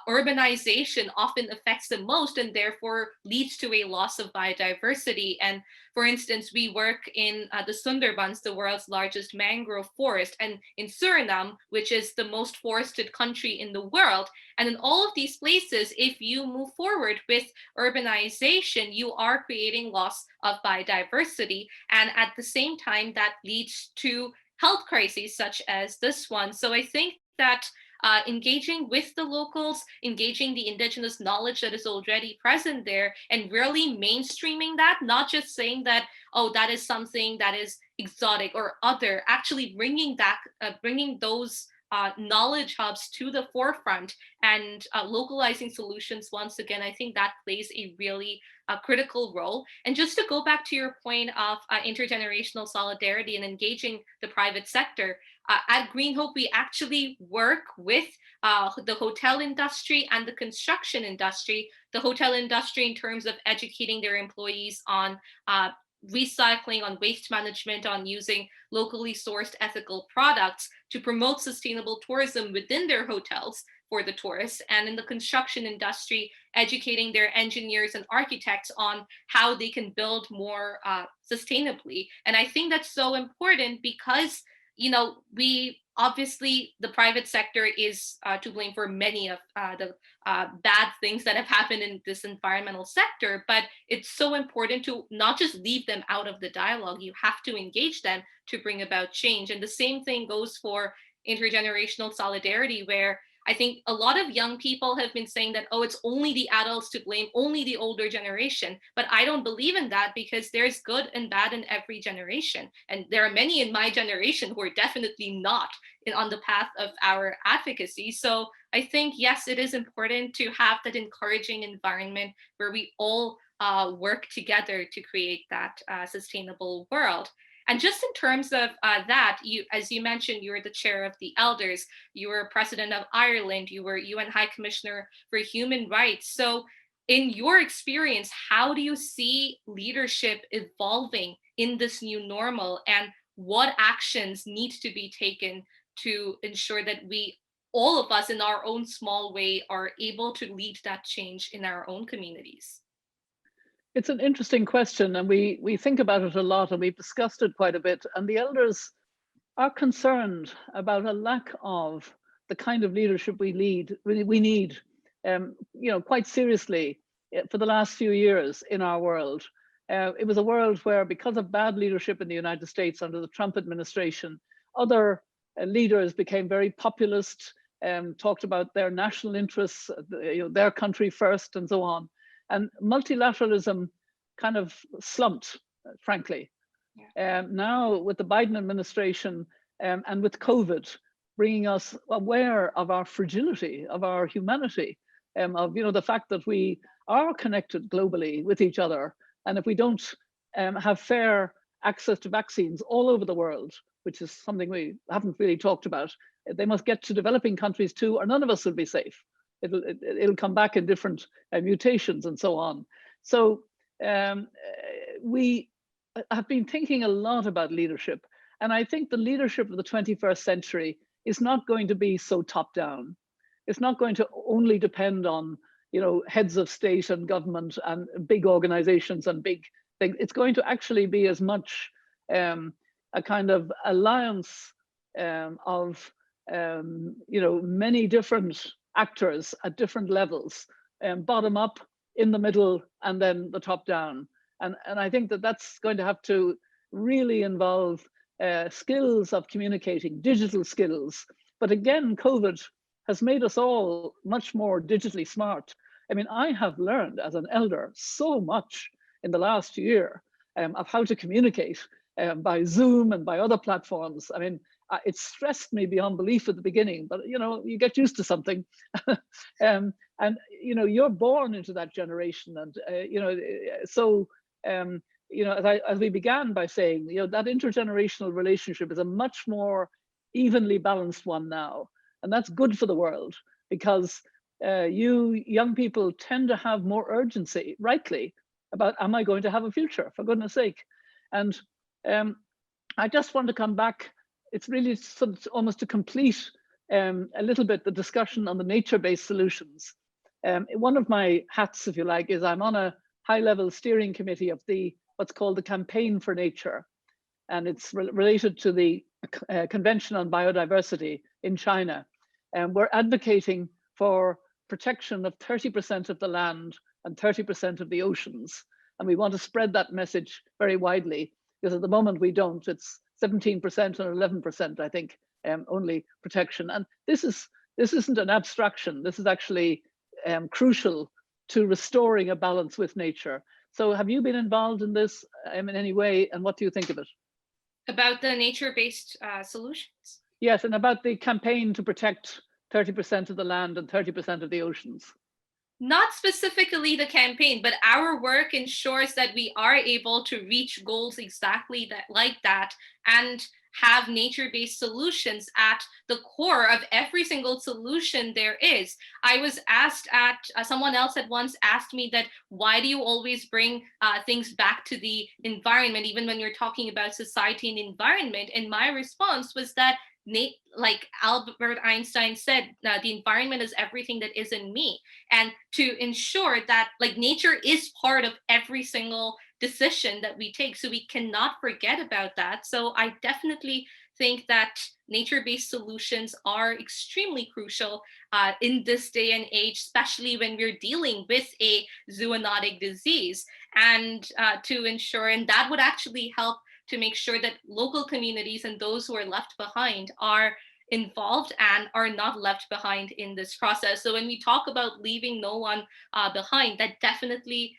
urbanization often affects the most, and therefore leads to a loss of biodiversity. And for instance, we work in the Sundarbans, the world's largest mangrove forest, and in Suriname, which is the most forested country in the world. And in all of these places, if you move forward with urbanization, you are creating loss of biodiversity. And at the same time, that leads to health crises such as this one. So I think that engaging with the locals, engaging the indigenous knowledge that is already present there, and really mainstreaming that, not just saying that, oh, that is something that is exotic or other, actually bringing those knowledge hubs to the forefront and localizing solutions once again, I think that plays a really critical role. And just to go back to your point of intergenerational solidarity and engaging the private sector, at Green Hope, we actually work with the hotel industry and the construction industry. The hotel industry in terms of educating their employees on recycling, on waste management, on using locally sourced ethical products to promote sustainable tourism within their hotels for the tourists, and in the construction industry, educating their engineers and architects on how they can build more sustainably. And I think that's so important because, we obviously, the private sector is to blame for many of the bad things that have happened in this environmental sector, but it's so important to not just leave them out of the dialogue. You have to engage them to bring about change. And the same thing goes for intergenerational solidarity, where I think a lot of young people have been saying that, oh, it's only the adults to blame, only the older generation. But I don't believe in that, because there's good and bad in every generation. And there are many in my generation who are definitely not on the path of our advocacy. So I think, yes, it is important to have that encouraging environment where we all work together to create that sustainable world. And just in terms of that, as you mentioned, you were the chair of the elders, you were president of Ireland, you were UN High Commissioner for Human Rights. So in your experience, how do you see leadership evolving in this new normal, and what actions need to be taken to ensure that all of us in our own small way, are able to lead that change in our own communities? It's an interesting question, and we think about it a lot, and we've discussed it quite a bit. And the elders are concerned about a lack of the kind of leadership we need, quite seriously for the last few years in our world. It was a world where, because of bad leadership in the United States under the Trump administration, other leaders became very populist, talked about their national interests, their country first, and so on. And multilateralism kind of slumped, frankly. Yeah. Now, with the Biden administration and with COVID, bringing us aware of our fragility, of our humanity, of the fact that we are connected globally with each other, and if we don't have fair access to vaccines all over the world, which is something we haven't really talked about, they must get to developing countries too, or none of us will be safe. It'll come back in different mutations and so on. So we have been thinking a lot about leadership, and I think the leadership of the 21st century is not going to be so top down. It's not going to only depend on heads of state and government and big organizations and big things. It's going to actually be as much a kind of alliance of many different actors at different levels, bottom up, in the middle, and then the top down. And I think that that's going to have to really involve skills of communicating, digital skills. But again, COVID has made us all much more digitally smart. I mean, I have learned as an elder so much in the last year of how to communicate by Zoom and by other platforms. I mean, it stressed me beyond belief at the beginning, but you get used to something. And you're born into that generation, and as we began by saying, that intergenerational relationship is a much more evenly balanced one now, and that's good for the world, because you young people tend to have more urgency, rightly, about, am I going to have a future, for goodness sake? And I just want to come back. It's really almost to complete a little bit the discussion on the nature-based solutions. One of my hats, if you like, is I'm on a high-level steering committee of what's called the Campaign for Nature, and it's related to the Convention on Biodiversity in China. And we're advocating for protection of 30% of the land and 30% of the oceans, and we want to spread that message very widely, because at the moment we don't. It's 17% and 11%, I think, only protection. And this isn't an abstraction. This is actually crucial to restoring a balance with nature. So have you been involved in this in any way, and what do you think of it? About the nature-based solutions? Yes, and about the campaign to protect 30% of the land and 30% of the oceans. Not specifically the campaign, but our work ensures that we are able to reach goals exactly like that. And have nature-based solutions at the core of every single solution there is. I was asked at, someone else had once asked me that, why do you always bring things back to the environment, even when you're talking about society and environment? And my response was that, like Albert Einstein said, the environment is everything that isn't me. And to ensure that like nature is part of every single decision that we take, so we cannot forget about that. So I definitely think that nature-based solutions are extremely crucial in this day and age, especially when we're dealing with a zoonotic disease. And to ensure, and that would actually help to make sure that local communities and those who are left behind are involved and are not left behind in this process. So when we talk about leaving no one behind, that definitely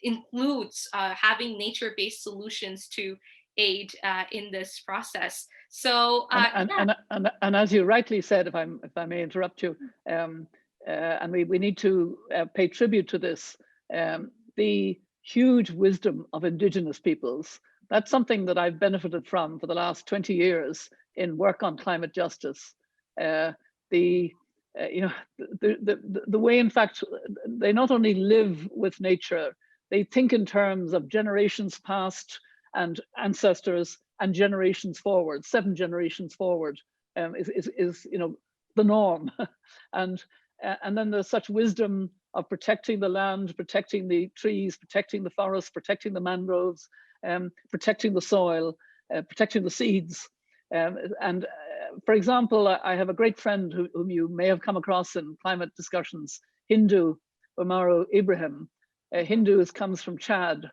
includes having nature-based solutions to aid in this process. So and as you rightly said, if I may interrupt you, and we need to pay tribute to this, the huge wisdom of indigenous peoples. That's something that I've benefited from for the last 20 years in work on climate justice. The way, in fact, they not only live with nature, they think in terms of generations past and ancestors and generations forward. 7 generations forward is the norm, and then there's such wisdom of protecting the land, protecting the trees, protecting the forests, protecting the mangroves, protecting the soil, protecting the seeds. For example, I have a great friend whom you may have come across in climate discussions, Hindu Umaru Ibrahim. Hindu comes from Chad,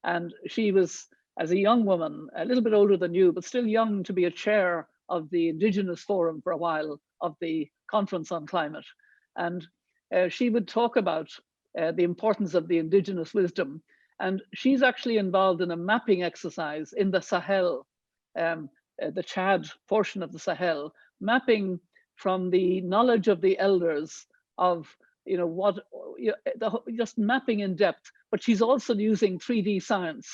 and she was, as a young woman, a little bit older than you, but still young to be a chair of the Indigenous Forum for a while of the Conference on Climate. And she would talk about the importance of the indigenous wisdom. And she's actually involved in a mapping exercise in the Sahel, the Chad portion of the Sahel, mapping from the knowledge of the elders of just mapping in depth. But she's also using 3D science,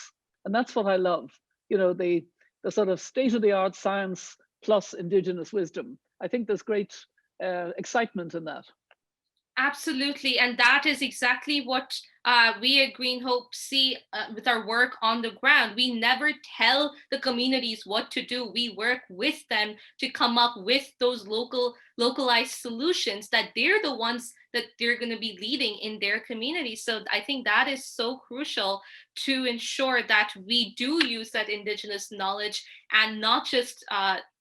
and that's what I love. The sort of state-of-the-art science plus indigenous wisdom. I think there's great excitement in that. Absolutely, and that is exactly what we at Green Hope see with our work on the ground. We never tell the communities what to do. We work with them to come up with those localized solutions that they're the ones that they're going to be leading in their community. So I think that is so crucial to ensure that we do use that indigenous knowledge and not just,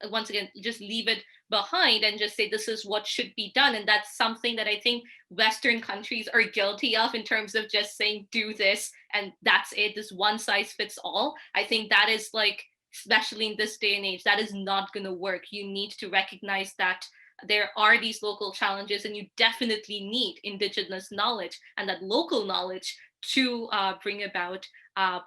once again, just leave it behind and just say this is what should be done. And that's something that I think Western countries are guilty of in terms of just saying do this and that's it, this one size fits all. I think that is like, especially in this day and age, that is not going to work. You need to recognize that there are these local challenges and you definitely need indigenous knowledge and that local knowledge to bring about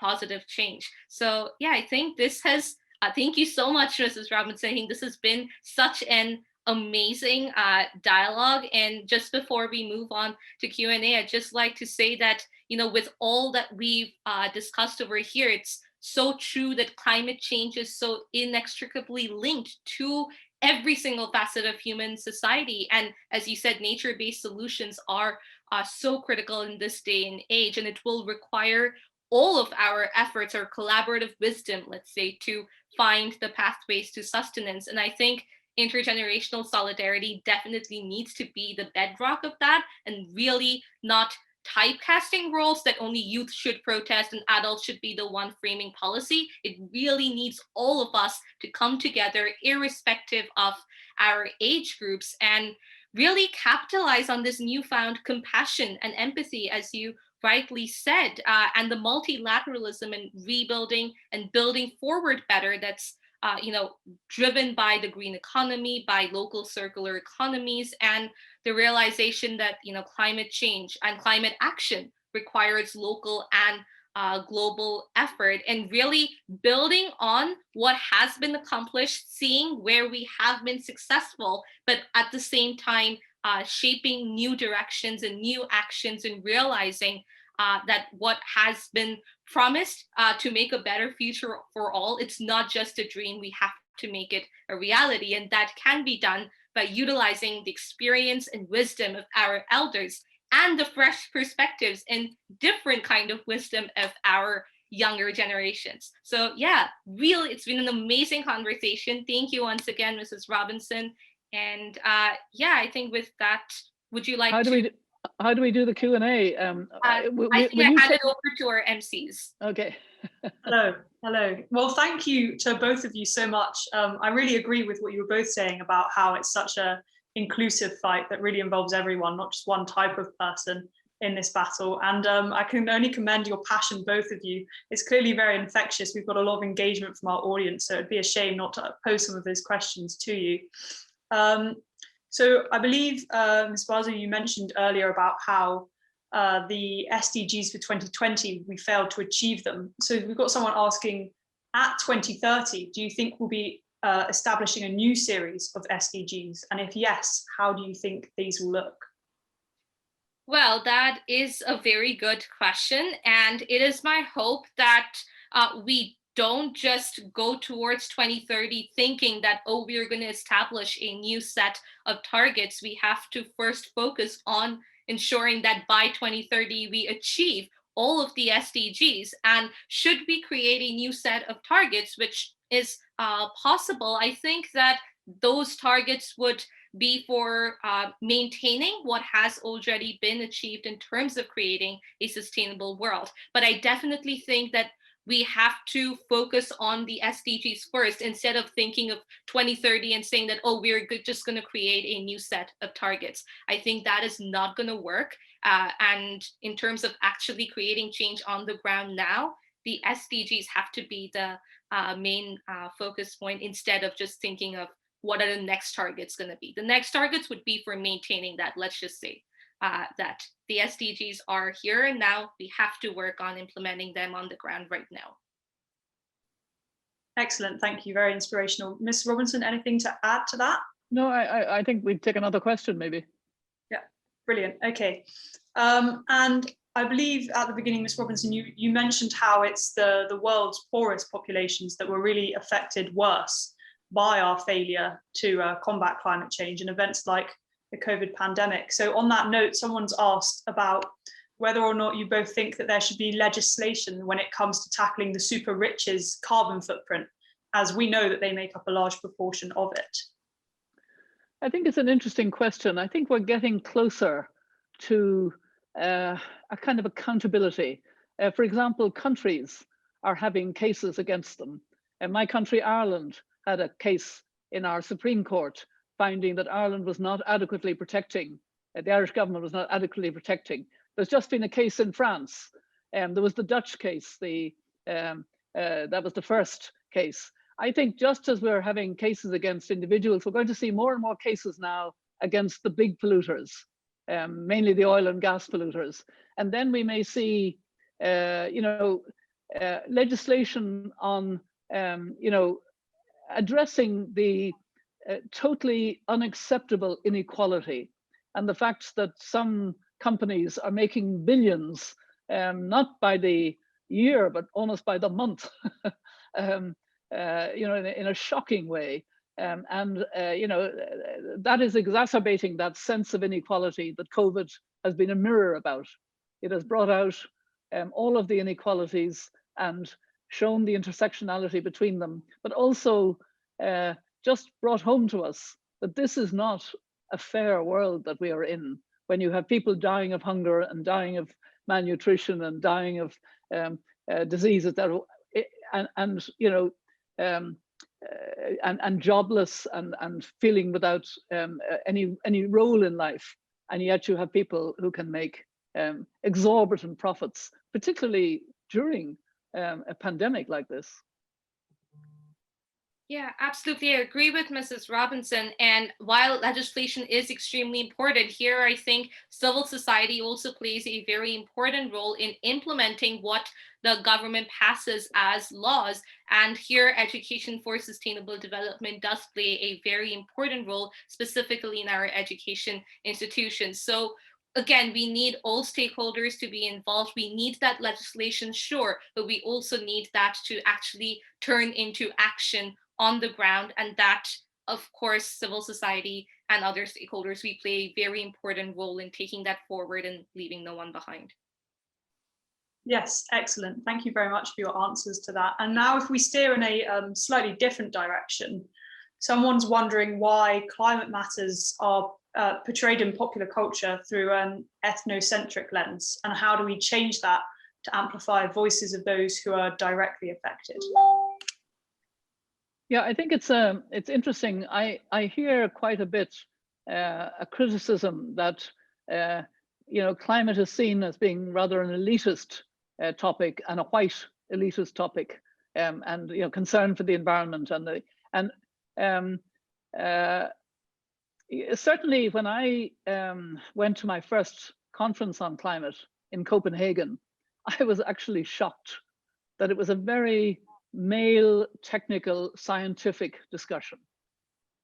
positive change. So yeah, I think this has thank you so much, Mrs. Robinson. I think this has been such an amazing dialogue. And just before we move on to Q&A, I'd just like to say that, with all that we've discussed over here, it's so true that climate change is so inextricably linked to every single facet of human society. And as you said, nature-based solutions are so critical in this day and age, and it will require all of our efforts, our collaborative wisdom, let's say, to find the pathways to sustenance. And I think intergenerational solidarity definitely needs to be the bedrock of that, and really not typecasting roles that only youth should protest and adults should be the one framing policy. It really needs all of us to come together, irrespective of our age groups, and really capitalize on this newfound compassion and empathy, as you rightly said, and the multilateralism and rebuilding and building forward better that's driven by the green economy, by local circular economies, and the realization that climate change and climate action requires local and global effort, and really building on what has been accomplished, seeing where we have been successful, but at the same time shaping new directions and new actions, and realizing that what has been promised to make a better future for all, it's not just a dream. We have to make it a reality. And that can be done by utilizing the experience and wisdom of our elders and the fresh perspectives and different kind of wisdom of our younger generations. So yeah, really, it's been an amazing conversation. Thank you once again, Mrs. Robinson. And yeah, I think with that, would you like how do we do the Q&A? I think I hand it over to our MCs. Okay. Hello. Well, thank you to both of you so much. I really agree with what you were both saying about how it's such a inclusive fight that really involves everyone, not just one type of person in this battle. And I can only commend your passion, both of you. It's clearly very infectious. We've got a lot of engagement from our audience, so it'd be a shame not to pose some of those questions to you. So I believe, Ms. Basu, you mentioned earlier about how the SDGs for 2020, we failed to achieve them. So we've got someone asking, at 2030, do you think we'll be establishing a new series of SDGs? And if yes, how do you think these will look? Well, that is a very good question. And it is my hope that we don't just go towards 2030 thinking that, oh, we're going to establish a new set of targets. We have to first focus on ensuring that by 2030 we achieve all of the SDGs. And should we create a new set of targets, which is possible, I think that those targets would be for maintaining what has already been achieved in terms of creating a sustainable world. But I definitely think that we have to focus on the SDGs first, instead of thinking of 2030 and saying that, oh, we're just going to create a new set of targets. I think that is not going to work. And in terms of actually creating change on the ground now, the SDGs have to be the main focus point, instead of just thinking of what are the next targets going to be. The next targets would be for maintaining that. Let's just say that the SDGs are here and now. We have to work on implementing them on the ground right now. Excellent, thank you, very inspirational. Ms. Robinson, anything to add to that? No, I think we'd take another question maybe. Yeah, brilliant, okay. And I believe at the beginning, Ms. Robinson, you mentioned how it's the world's poorest populations that were really affected worse by our failure to combat climate change and events like the COVID pandemic. So on that note, someone's asked about whether or not you both think that there should be legislation when it comes to tackling the super rich's carbon footprint, as we know that they make up a large proportion of it. I think it's an interesting question. I think we're getting closer to a kind of accountability. For example, countries are having cases against them. And my country, Ireland, had a case in our Supreme Court finding that Ireland was not adequately protecting, the Irish government was not adequately protecting. There's just been a case in France. There was the Dutch case, that was the first case. I think just as we're having cases against individuals, we're going to see more and more cases now against the big polluters, mainly the oil and gas polluters. And then we may see, legislation on, addressing the totally unacceptable inequality and the fact that some companies are making billions, not by the year, but almost by the month, in a shocking way. That is exacerbating that sense of inequality that COVID has been a mirror about. It has brought out all of the inequalities and shown the intersectionality between them, but also just brought home to us that this is not a fair world that we are in, when you have people dying of hunger and dying of malnutrition and dying of diseases that, and jobless and feeling without any role in life, and yet you have people who can make exorbitant profits, particularly during a pandemic like this. Yeah, absolutely. I agree with Mrs. Robinson. And while legislation is extremely important, here I think civil society also plays a very important role in implementing what the government passes as laws. And here, education for sustainable development does play a very important role, specifically in our education institutions. So again, we need all stakeholders to be involved. We need that legislation, sure, but we also need that to actually turn into action on the ground, and that, of course, civil society and other stakeholders, we play a very important role in taking that forward and leaving no one behind. Yes, excellent. Thank you very much for your answers to that. And now if we steer in a slightly different direction, someone's wondering why climate matters are portrayed in popular culture through an ethnocentric lens, and how do we change that to amplify voices of those who are directly affected? Yeah, I think it's interesting. I hear quite a bit a criticism that climate is seen as being rather an elitist topic, and a white elitist topic, and concern for the environment certainly when I went to my first conference on climate in Copenhagen, I was actually shocked that it was a very male, technical, scientific discussion.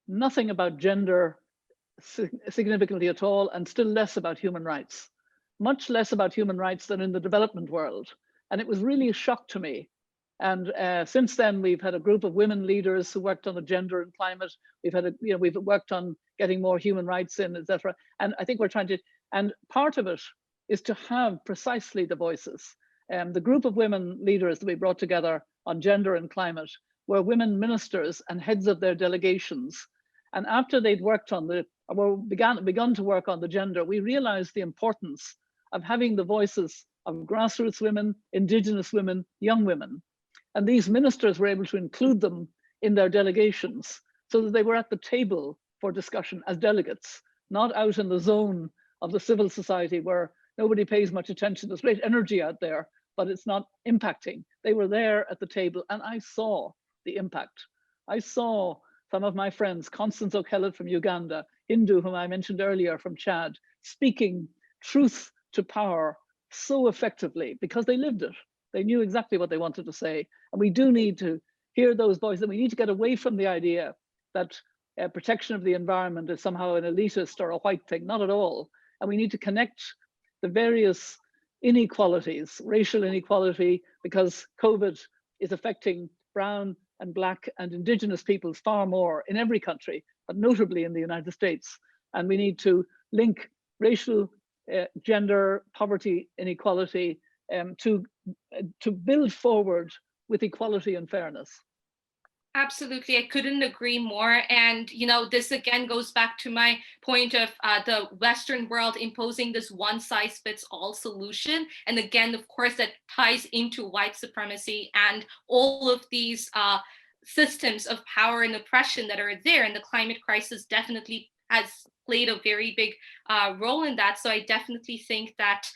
Nothing about gender significantly at all, and still less about human rights. Much less about human rights than in the development world. And it was really a shock to me. And since then, we've had a group of women leaders who worked on the gender and climate. We've worked on getting more human rights in, etc. And I think we're trying to, and part of it is to have precisely the voices. The group of women leaders that we brought together on gender and climate were women ministers and heads of their delegations. And after they'd worked on begun to work on the gender, we realized the importance of having the voices of grassroots women, indigenous women, young women. And these ministers were able to include them in their delegations so that they were at the table for discussion as delegates, not out in the zone of the civil society where nobody pays much attention. There's great energy out there, but it's not impacting. They were there at the table, and I saw the impact. I saw some of my friends, Constance O'Kellet from Uganda, Hindu, whom I mentioned earlier, from Chad, speaking truth to power so effectively because they lived it. They knew exactly what they wanted to say. And we do need to hear those voices, and we need to get away from the idea that protection of the environment is somehow an elitist or a white thing, not at all. And we need to connect the various inequalities, racial inequality, because COVID is affecting brown and black and indigenous peoples far more in every country, but notably in the United States. And we need to link racial, gender, poverty, inequality to build forward with equality and fairness. Absolutely, I couldn't agree more. And this again goes back to my point of the Western world imposing this one-size-fits-all solution. And again, of course, that ties into white supremacy and all of these systems of power and oppression that are there. And the climate crisis definitely has played a very big role in that. So I definitely think that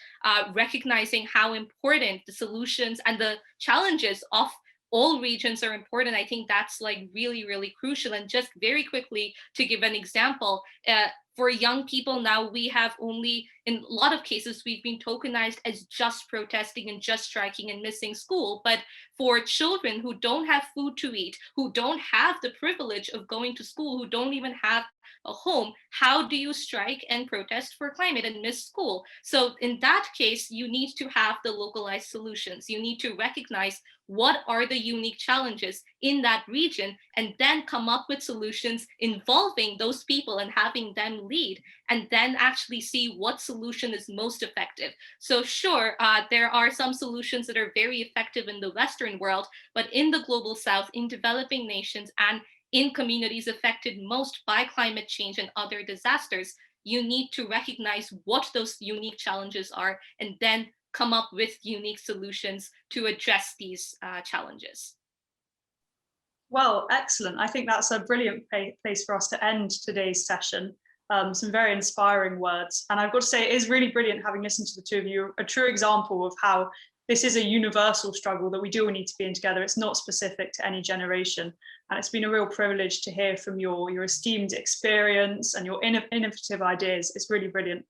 recognizing how important the solutions and the challenges of all regions are important. I think that's like really, really crucial. And just very quickly to give an example, for young people now, we have only, in a lot of cases, we've been tokenized as just protesting and just striking and missing school. But for children who don't have food to eat, who don't have the privilege of going to school, who don't even have a home, how do you strike and protest for climate and miss school? So in that case, you need to have the localized solutions. You need to recognize what are the unique challenges in that region, and then come up with solutions involving those people and having them lead, and then actually see what solution is most effective. So sure, there are some solutions that are very effective in the Western world, but in the global South, in developing nations, and in communities affected most by climate change and other disasters, you need to recognize what those unique challenges are, and then come up with unique solutions to address these challenges. Well, excellent. I think that's a brilliant place for us to end today's session. Some very inspiring words. And I've got to say, it is really brilliant having listened to the two of you, a true example of how this is a universal struggle that we do need to be in together. It's not specific to any generation. And it's been a real privilege to hear from your esteemed experience and your innovative ideas. It's really brilliant.